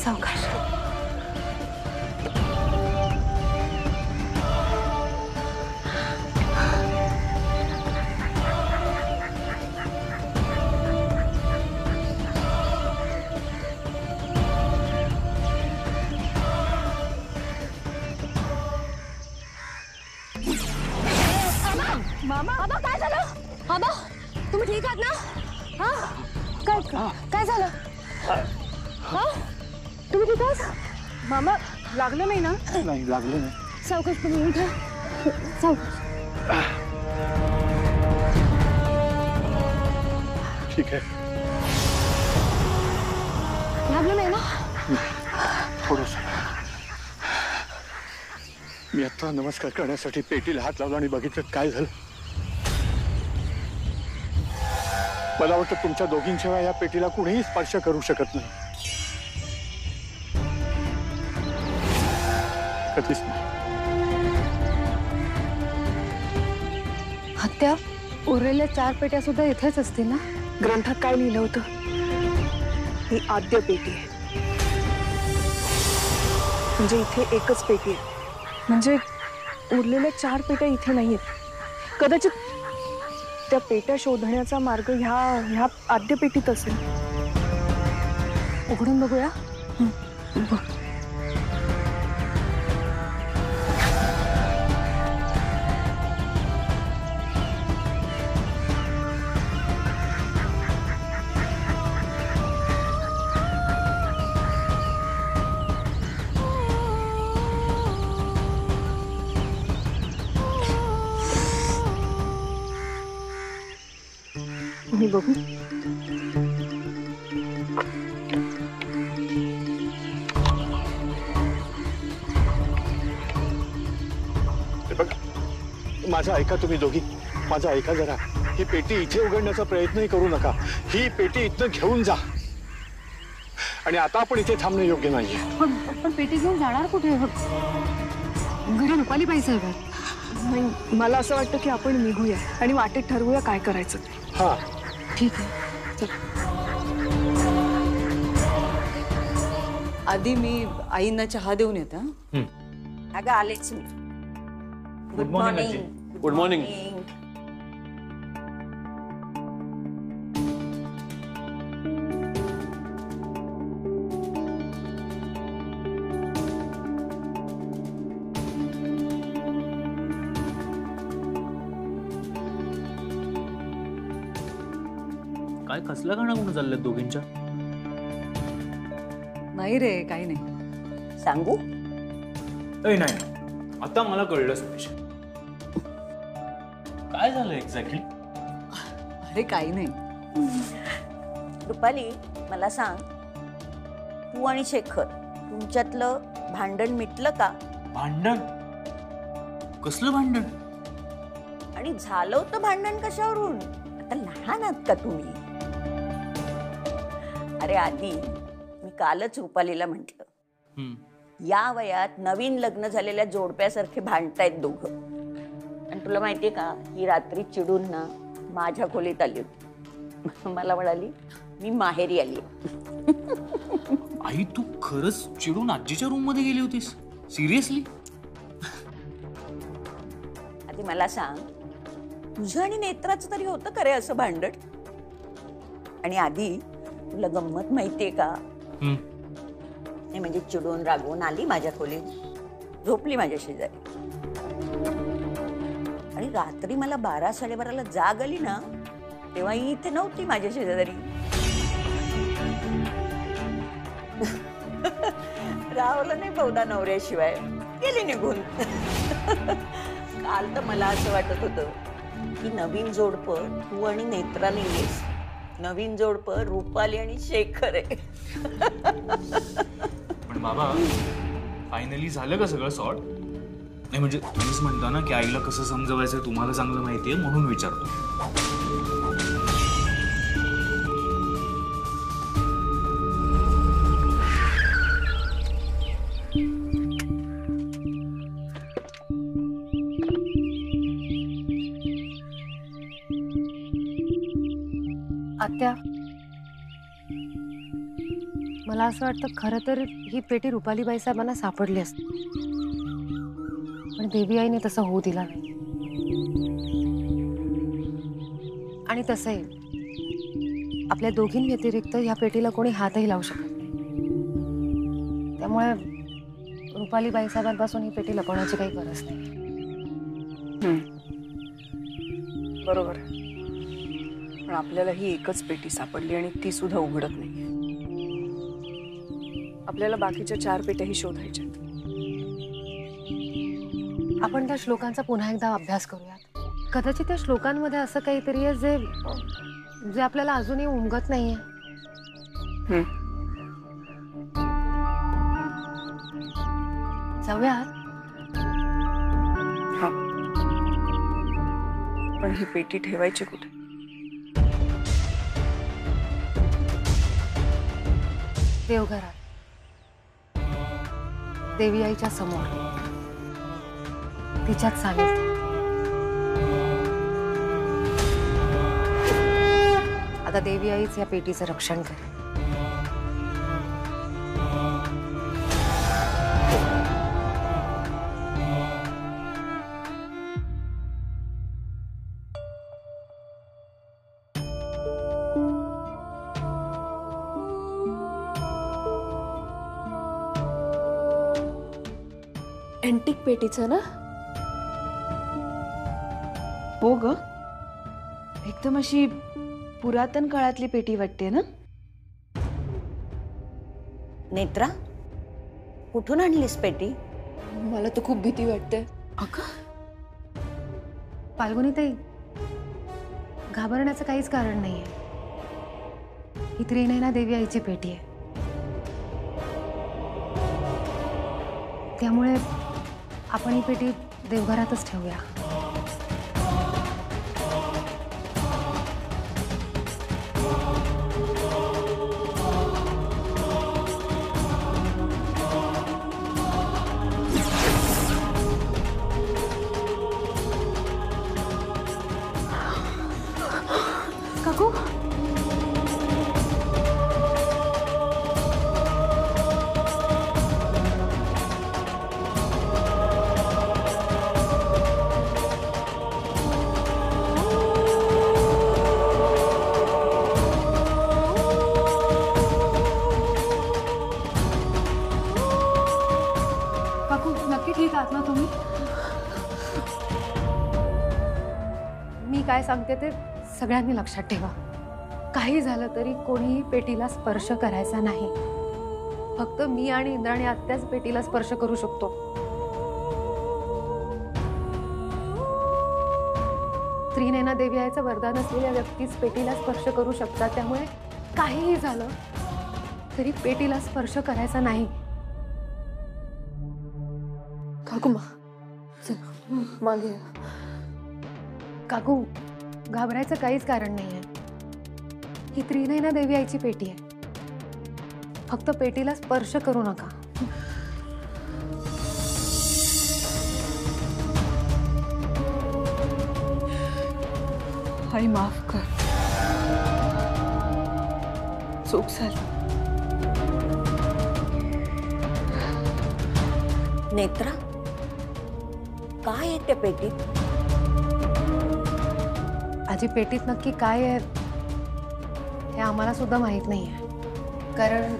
सावकाश. मामा आबा काय झालं? आबा तुम्ही ठीक आहात ना? हा काय झालं? हा तुम्ही ठीक आहात? मामा लागलं नाही ना? नाही लागलं नाही. सावकाश तुम्ही उठा. सावकाश. ठीक आहे. लागलं नाही ना? थोडंस. मी आता नमस्कार करण्यासाठी पेटीला हात लावला आणि बघितलं काय झालं. मला वाटतं तुमच्या दोघींशिवाय या पेटीला कुणीही स्पर्श करू शकत नाही. कधीच नाही. हत्या उरलेल्या 4 पेट्या सुद्धा इथेच असतील ना? ग्रंथात काय लिहिलं होतं? ही आद्य पेटी आहे. म्हणजे इथे एकच पेटी आहे. म्हणजे उरलेल्या 4 पेट्या इथे नाहीयेत. कदाचित त्या पेट्या शोधण्याचा मार्ग ह्या आद्य पेटीत असेल. उघडून बघूया. मी बघू. माझं ऐका तुम्ही दोघी. माझं ऐका जरा. ही पेटी इथे उघडण्याचा प्रयत्नही करू नका. ही पेटी इथनं घेऊन जा. आणि आता आपण इथे थांबणं योग्य नाहीये. पण पेटी घेऊन जाणार कुठे? घरी रुपाली बाई साहेब. नाही मला असं वाटतं की आपण निघूया आणि वाटेत ठरवूया काय करायचं. हा ठीक आहे. आधी मी आईंना चहा देऊन येते. अगं आलेच मी. Good morning. Good morning. काय कसलं गाणं म्हणून चाललंय दोघींच्या? नाही रे काही नाही. सांगू? नाही आता मला कळलंच पाहिजे. काय झालं एक्झॅक्टली? अरे काही नाही. रुपाली मला सांग, तू आणि शेखर तुमच्यातलं भांडण मिटलं का? भांडण? कसलं भांडण? आणि झालं होतं भांडण कशावरून? आता लहान आहात का तुम्ही? अरे आधी मी कालच रुपालीला म्हटलं, या वयात नवीन लग्न झालेल्या जोडप्यासारखे भांडतायत दोघं. आणि तुला माहितीये का, ही रात्री चिडून ना माझ्या खोलीत आली होती. मला म्हणाली मी माहेरी आली. आई तू खरंच चिडून आजीच्या रूम मध्ये गेली होतीस? सिरियसली? आधी मला सांग, तुझं आणि नेत्राचं तरी होतं का रे असं भांडण? आणि आधी तुला गंमत माहितीये का? नाही म्हणजे चिडून रागवून आली माझ्या खोलीत, झोपली माझ्या शेजारी. आणि रात्री मला 12-12:30ला जाग आली ना, तेव्हा ही इथे नव्हती माझ्या शेजारी. रावलं नाही बहुधा नवऱ्याशिवाय, गेली निघून. काल तर मला असं वाटत होतं की नवीन जोडपं तू आणि नेत्रा नाहीयेस, नवीन जोडपं रुपाली आणि शेखर आहे. पण बाबा फायनली झालं का सगळं सॉर्ट? नाही म्हणजे तुम्हीच म्हणता ना की आईला कसं समजवायचं तुम्हाला चांगलं माहितीये म्हणून विचारतो. आत्या, मला असं वाटतं खरं तर ही पेटी रुपालीबाई साहेबांना सापडली असती, पण देवी आईने तसं होऊ दिला नाही. आणि तसंही आपल्या दोघींव्यतिरिक्त या पेटीला कोणी हातही लावू शकत नाही. त्यामुळे रुपालीबाई साहेबांपासून ही पेटी लपवण्याची काही गरज नाही. बरोबर आहे. पण आपल्याला ही एकच पेटी सापडली आणि ती सुद्धा उघडत नाही. आपल्याला बाकीच्या 4 पेट्याही शोधायच्या. आपण त्या श्लोकांचा पुन्हा एकदा अभ्यास करूयात. कदाचित त्या श्लोकांमध्ये असं काहीतरी आहे जे जे आपल्याला अजूनही उमगत नाहीये. जाऊयात. हा, पण ही पेटी ठेवायची कुठे? देवघरात, देवी आईच्या समोर, तिच्यात सांगितलं. आता देवी आईच या पेटीचं रक्षण करेल. एंटिक पेटीचं ना? हो ग, एकदम अशी पुरातन काळातली पेटी वाटते ना? नेत्रा, कुठून आणलीस पेटी? मला तर खूप भीती वाटते. फाल्गुनीताई, घाबरण्याचं काहीच कारण नाहीये. ही त्रिनयना देवी आईची पेटी आहे. त्यामुळे आपण ही पेटी देवघरातच ठेवूया. काकू, काकू नक्की ठीक आहात ना तुम्ही? मी काय सांगते ते सगळ्यांनी लक्षात ठेवा. काही झालं तरी कोणीही पेटीला स्पर्श करायचा नाही. फक्त मी आणि इंद्राणी आत्याच पेटीला स्पर्श करू शकतो. त्रिनयना देवी आईचं वरदान असलेल्या व्यक्तीच पेटीला स्पर्श करू शकतात. त्यामुळे काहीही झालं तरी पेटीला स्पर्श करायचा नाही. काकू मागे. काकू, घाबरायचं काहीच कारण नाहीये. ही त्रिनयना देवी आईची पेटी आहे. फक्त पेटीला स्पर्श करू नका. आई माफ कर, चूक झाली. नेत्रा, काय आहे त्या पेटीत? आजी, पेटीत नक्की काय आहे हे आम्हाला सुद्धा माहित नाहीये. कारण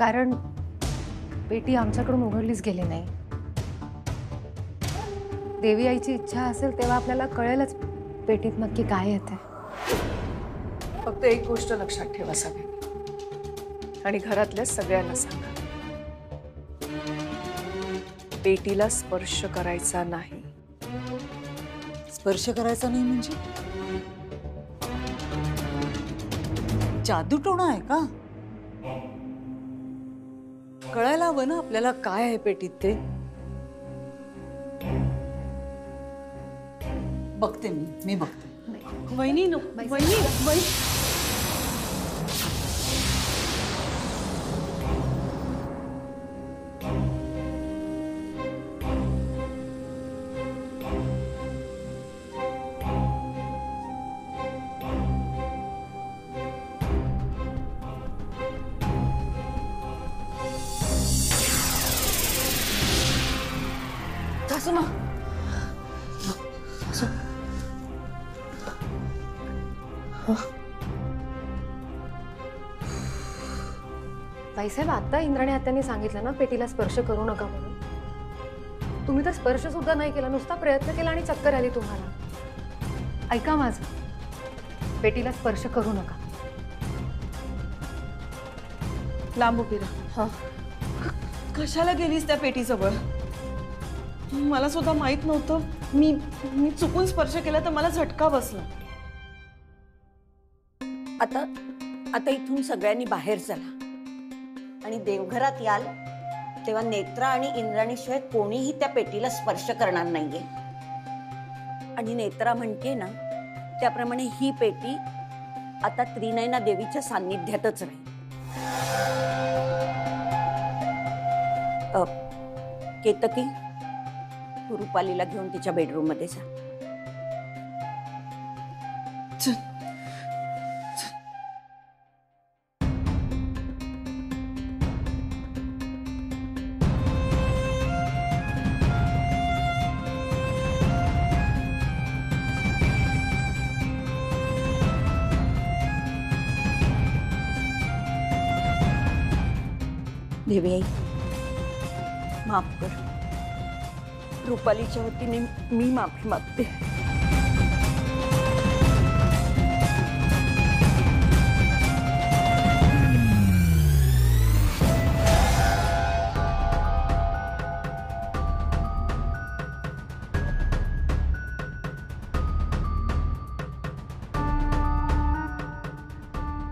कारण पेटी आमच्याकडून उघडलीच गेली नाही. देवी आईची इच्छा असेल तेव्हा आपल्याला कळेलच पेटीत नक्की काय येते. फक्त एक गोष्ट लक्षात ठेवा सगळ्यांनी, आणि घरातल्या सगळ्यांना सांगा, पेटीला स्पर्श करायचा नाही. स्पर्श करायचा नाही म्हणजे जादूटोणा आहे का? कळायला हवं ना आपल्याला काय आहे पेटीत ते. बघते मी बघते. वहिनी वहिनी वहिनी बाईसाहेब, आता इंद्राणी आत्यांनी सांगितलं ना पेटीला स्पर्श करू नका म्हणून. तुम्ही तर स्पर्श सुद्धा नाही केला, नुसता प्रयत्न केला आणि चक्कर आली तुम्हाला. ऐका माझं, पेटीला स्पर्श करू नका. लांब उभी राहा. कशाला गेलीस त्या पेटीजवळ? मला सुद्धा माहित नव्हतं. मी चुकून स्पर्श केला तर मला झटका बसला. आता इथून सगळ्यांनी बाहेर चला आणि देवघरात याल तेव्हा नेत्रा आणि इंद्राणीशिवाय कोणीही त्या पेटीला स्पर्श करणार नाहीये. आणि नेत्रा म्हणते ना त्याप्रमाणे ही पेटी आता त्रिनयना देवीच्या सान्निध्यातच राहील. केतकी, तू रुपालीला घेऊन तिच्या बेडरूम मध्ये जा. देवी आई, माफ कर. रुपालीच्या वतीने मी माफी मागते.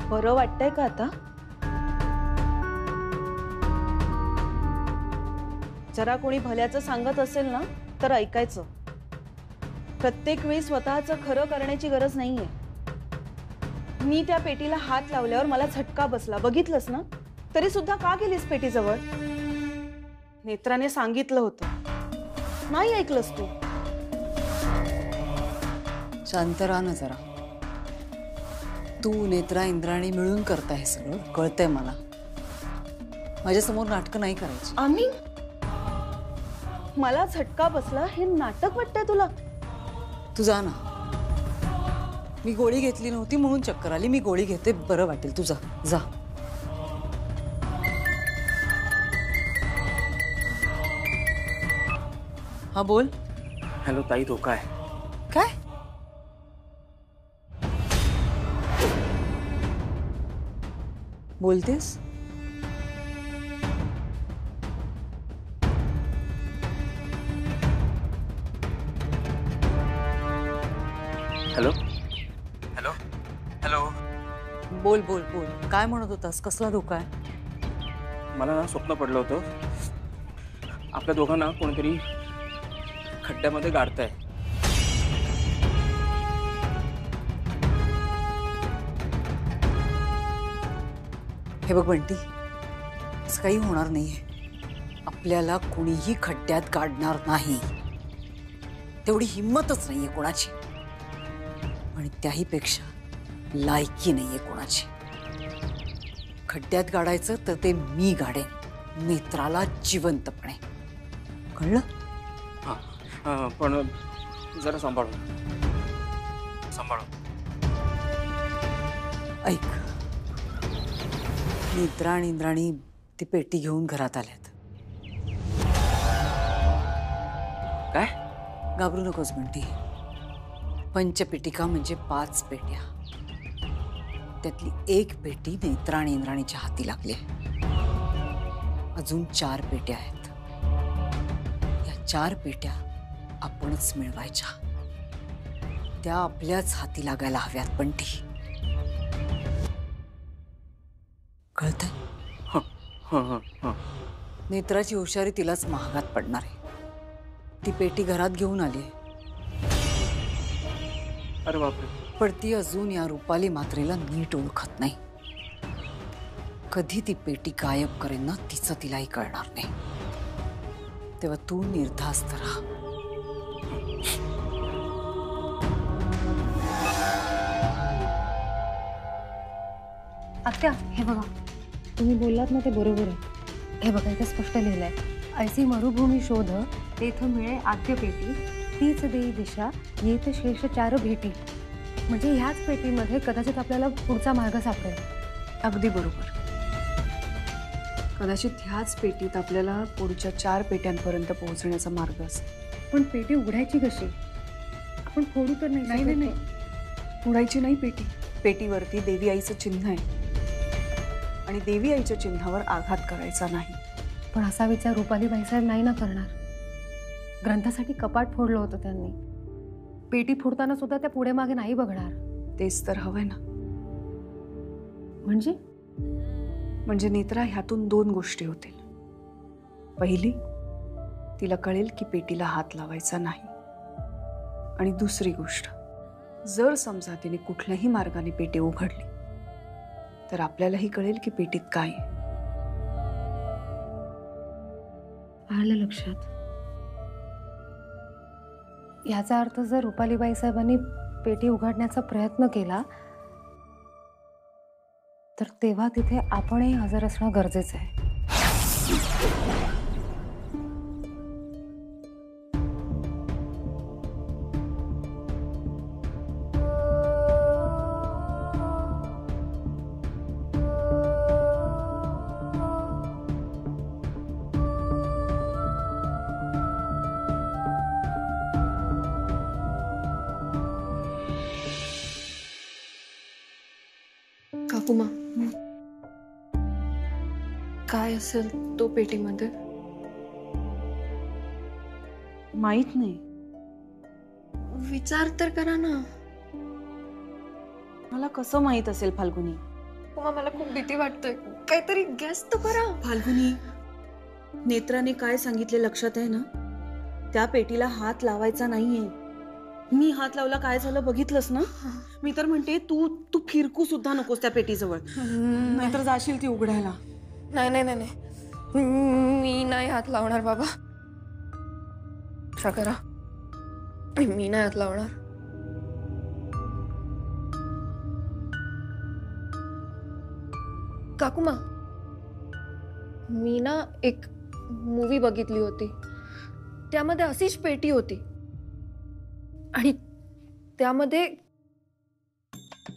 बरं वाटतंय का आता? जरा कोणी भल्याचं सांगत असेल ना तर ऐकायचं. प्रत्येक वेळी स्वतःचं खरं करण्याची गरज नाहीये. मी त्या पेटीला हात लावल्यावर मला झटका बसला, बघितलंस ना? तरी सुद्धा का गेलीस पेटीजवळ? नेत्राने सांगितलं होतं, नाही ऐकलंस तू. शांत राहा ना जरा. तू नेत्रा इंद्राणी मिळून करता हे सगळं, कळतंय मला. माझ्यासमोर नाटकं नाही करायची. आम्ही मला झटका बसला हे नाटक वाटतंय तुला? तू जा ना. मी गोळी घेतली नव्हती म्हणून चक्कर आली. मी गोळी घेते, बरं वाटेल. तू जा जा. हा बोल. हॅलो ताई, धोका आहे. काय? बोलतेस? Hello hello hello. बोल बोल बोल. काय म्हणत होतास? कसला धोका आहे? मला ना स्वप्न पडलं होतं, आपल्या दोघांना कोणीतरी खड्ड्यामध्ये गाडतंय. हे बघ बंटी, असं काही होणार नाहीये. आपल्याला कोणीही खड्ड्यात गाडणार नाही. तेवढी हिंमतच नाहीये कोणाची, आणि त्याही पेक्षा लायकी नाहीये कोणाची. खड्ड्यात गाडायचं तर ते मी गाडेन, नेत्राला जिवंतपणे. कळलं? हां, पण जरा सांभाळून. ऐक, नेत्रा आणि इंद्राणी ती पेटी घेऊन घरात आल्यात. काय? घाबरू नकोस म्हणती. पंचपेटिका म्हणजे 5 पेट्या. त्यातली एक पेटी नेत्रा आणि इंद्राणीच्या हाती लागली. अजून 4 पेट्या आहेत. या 4 पेट्या आपणच मिळवायच्या. त्या आपल्याच हाती लागायला हव्यात. पण ती कळतंय? नेत्राची हुशारी तिलाच महागात पडणार आहे. ती पेटी घरात घेऊन आली. अरे बापरे. पण ती अजून या रुपाली मात्रेला नीट ओळखत नाही. कधी ती पेटी गायब करेन ना तिचं तिलाही कळणार नाही. तेव्हा तू निर्धास्त राहा. आत्या, हे बघा, तुम्ही बोललात ना ते बरोबर आहे. हे बघा, इथे स्पष्ट लिहिलंय, ऐसी मरुभूमी शोध तेथ मिळे आद्य पेटी, तीच देई दिशा येत शेष 4 भेटी. म्हणजे ह्याच पेटीमध्ये कदाचित आपल्याला पुढचा मार्ग सापडेल. अगदी बरोबर. कदाचित ह्याच पेटीत आपल्याला पुढच्या 4 पेट्यांपर्यंत पोहोचण्याचा मार्ग असेल. पण पेटी उघडायची कशी? आपण फोडू तर नाही? नाही, उडायची नाही पेटी. पेटीवरती देवी आईचं चिन्ह आहे आणि देवी आईच्या चिन्हावर आघात करायचा नाही. पण असा विचार रुपाली बाईसाहेब नाही ना करणार. ग्रंथासाठी कपाट फोडलं होतं त्यांनी. पेटी फोडताना सुद्धा त्या पुढे मागे नाही बघणार. तेच तर हवंय ना. म्हणजे नेत्रा, ह्यातून 2 गोष्टी होतील. पहिली, तिला कळेल की पेटीला हात लावायचा नाही. आणि दुसरी गोष्ट, जर समजा तिने कुठल्याही मार्गाने पेटी उघडली तर आपल्यालाही कळेल की पेटीत काय आहे. आलं लक्षात. याचा अर्थ जर रुपालीबाई साहेबांनी पेटी उघडण्याचा प्रयत्न केला तर तेव्हा तिथे आपणही हजर असणं गरजेचं आहे. काकुमा, काय असेल तो पेटीमध्ये? माहित नाही. विचार तर करा ना. मला कसं माहित असेल फाल्गुनी? कुमा, मला खूप भीती वाटते. काहीतरी गॅस तर करा. फाल्गुनी, नेत्राने काय सांगितले लक्षात आहे ना? त्या पेटीला हात लावायचा नाहीये. मी हात लावला काय झालं बघितलंस ना? मी तर म्हणते तू तू फिरकू सुद्धा नकोस त्या पेटीजवळ, नाहीतर जाशील ती उघडायला. नाही, मी नाही हात लावणार बाबा. करा, मी नाही हात लावणार. काकुमा, मी ना एक मूवी बघितली होती. त्यामध्ये अशीच पेटी होती आणि त्यामध्ये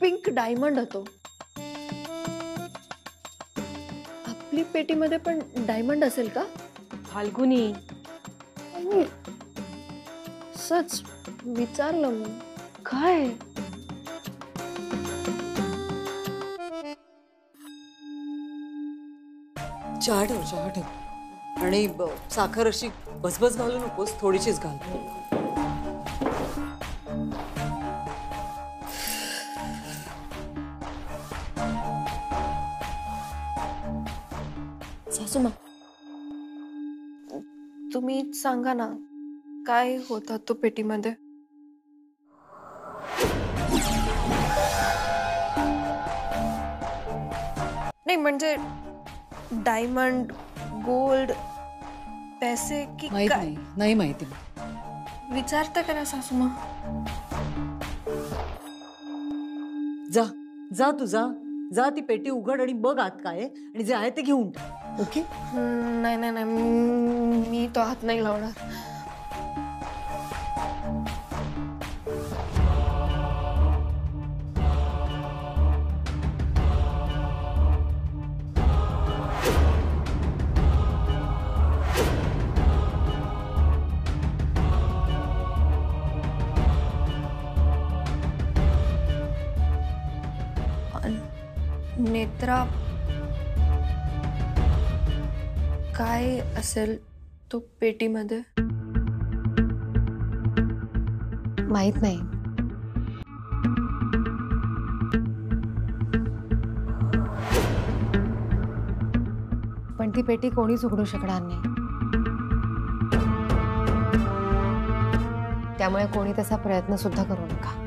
पिंक डायमंड होतो. आपली पेटीमध्ये पण डायमंड असेल का? फाल्गुनी, सच विचारलं मी. काय? चहा ठेव. आणि साखर अशी बसबस घालू नकोस, थोडीशीच घाल. सासूमा, तुम्ही सांगा ना, काय होता तो पेटीमध्ये? नाही म्हणजे डायमंड, गोल्ड, पैसे की काय? नाही माहिती. विचार तर करा सासूमा. जा तू जा ती पेटी उघड आणि बघ आत काय आहे आणि जे आहे ते घेऊन टाक. ओके? नाही, मी तो हात नाही लावणार. नेत्रा, काय असेल तो पेटीमध्ये? माहित नाही. पण ती पेटी कोणीच उघडू शकणार नाही. त्यामुळे कोणी तसा प्रयत्न सुद्धा करू नका.